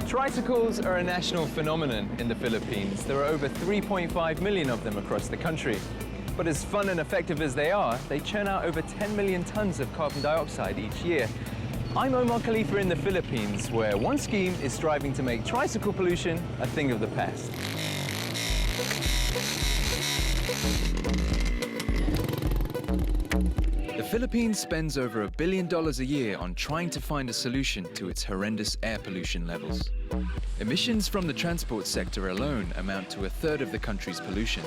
Tricycles are a national phenomenon in the Philippines. There are over 3.5 million of them across the country. But as fun and effective as they are, they churn out over 10 million tons of carbon dioxide each year. I'm Omar Khalifa in the Philippines, where one scheme is striving to make tricycle pollution a thing of the past. The Philippines spends over $1 billion a year on trying to find a solution to its horrendous air pollution levels. Emissions from the transport sector alone amount to 1/3 of the country's pollution.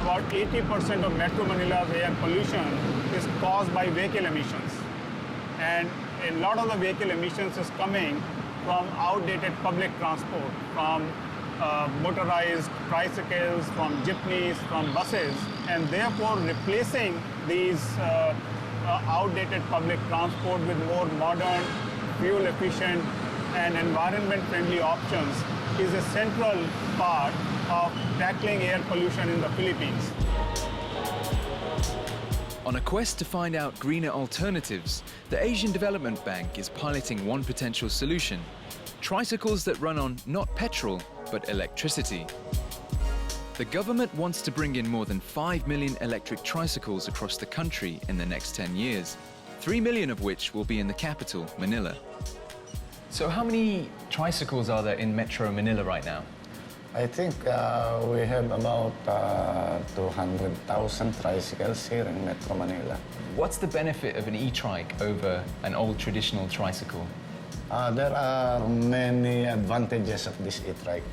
About 80% of Metro Manila's air pollution is caused by vehicle emissions. And a lot of the vehicle emissions is coming from outdated public transport, from motorized tricycles, from jeepneys, from buses, and therefore replacing these outdated public transport with more modern, fuel-efficient and environment-friendly options is a central part of tackling air pollution in the Philippines. On a quest to find out greener alternatives, the Asian Development Bank is piloting one potential solution: tricycles that run on not petrol, but electricity. The government wants to bring in more than 5 million electric tricycles across the country in the next 10 years, 3 million of which will be in the capital, Manila. So how many tricycles are there in Metro Manila right now? I think we have about 200,000 tricycles here in Metro Manila. What's the benefit of an e-trike over an old traditional tricycle? There are many advantages of this e-trike.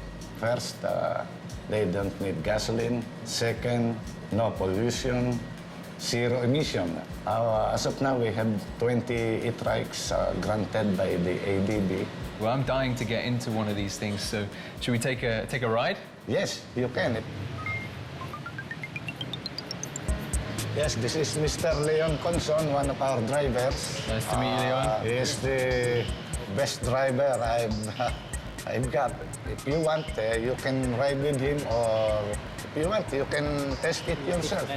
First, they don't need gasoline. Second, no pollution, zero emission. As of now, we have 20 e-trikes granted by the ADB. Well, I'm dying to get into one of these things, so should we take a ride? Yes, you can. Yes, this is Mr. Leon Conson, one of our drivers. Nice to meet you, Leon. He is the best driver I've got. If you want, you can ride with him, or if you want, you can test it yourself.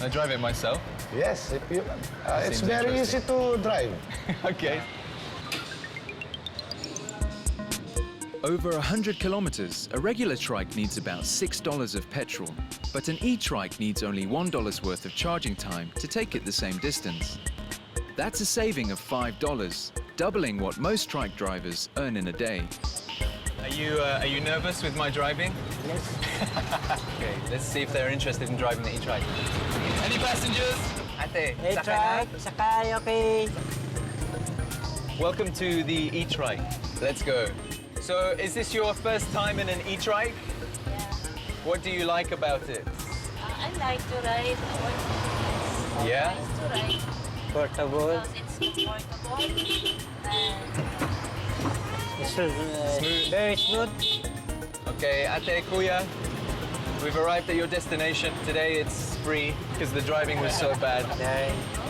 I drive it myself? Yes, if you want. It's very easy to drive. Okay. Over 100 kilometers, a regular trike needs about $6 of petrol, but an e-trike needs only $1 worth of charging time to take it the same distance. That's a saving of $5, doubling what most trike drivers earn in a day. Are you nervous with my driving? Yes. Okay, let's see if they're interested in driving the e-trike. Any passengers? Ate, E-trike, sakay, okay. Welcome to the e-trike. Let's go. So, is this your first time in an e-trike? Yeah. What do you like about it? I like to ride. Yeah? Nice to ride. Portable. Because it's portable and It's very smooth. Okay, Ate, Kuya, we've arrived at your destination. Today it's free because the driving was so bad.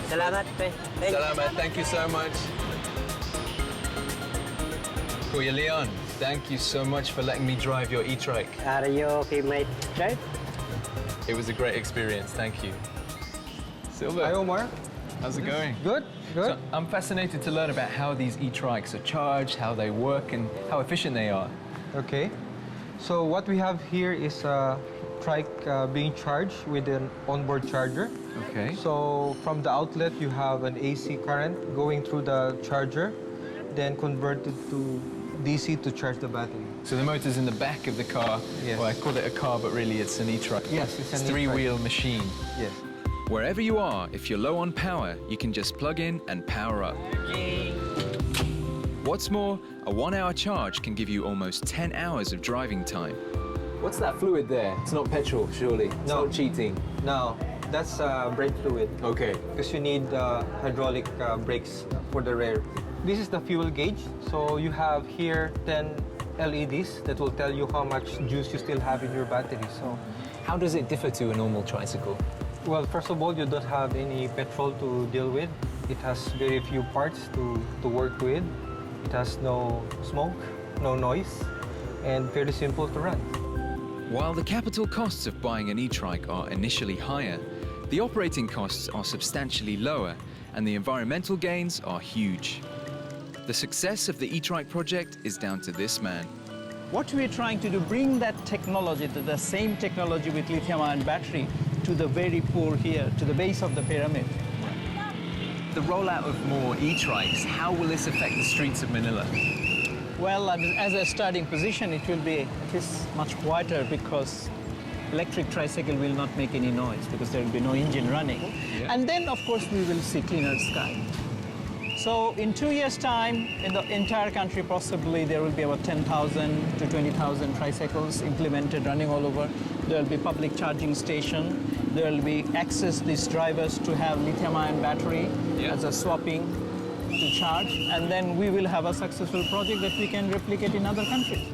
Salamat, pe. Salamat, thank you so much. Kuya Leon, thank you so much for letting me drive your e-trike. Are you okay, mate? Drive? It was a great experience, thank you. Silver. Hi, Omar. How's it going? Good, good. So, I'm fascinated to learn about how these e-trikes are charged, how they work, and how efficient they are. Okay. So what we have here is a trike being charged with an onboard charger. Okay. So from the outlet, you have an AC current going through the charger, then converted to DC to charge the battery. So the motor's in the back of the car. Yes. Well, I call it a car, but really it's an e-trike. Yes, it's an a three-wheel e-trike. machine. Yes. Wherever you are, if you're low on power, you can just plug in and power up. What's more, a 1-hour charge can give you almost 10 hours of driving time. What's that fluid there? It's not petrol, surely. It's No. not cheating. Now, that's brake fluid. Okay. Because you need hydraulic brakes for the rear. This is the fuel gauge. So you have here 10 LEDs that will tell you how much juice you still have in your battery. So, How does it differ to a normal tricycle? well, first of all, you don't have any petrol to deal with. It has very few parts to work with. It has no smoke, no noise, and very simple to run. While the capital costs of buying an e-trike are initially higher, the operating costs are substantially lower and the environmental gains are huge. The success of the e-trike project is down to this man. What we're trying to do, bring that technology, the same technology with lithium-ion battery, to the very poor here, to the base of the pyramid. The rollout of more e-trikes, how will this affect the streets of Manila? Well, I mean, as a starting position, it will be at least much quieter because electric tricycle will not make any noise because there will be no engine running. Yeah. And then, of course, we will see cleaner sky. So in 2 years' time, in the entire country, possibly there will be about 10,000 to 20,000 tricycles implemented, running all over. There will be public charging station. There will be access these drivers to have lithium-ion battery as a swapping to charge. And then we will have a successful project that we can replicate in other countries.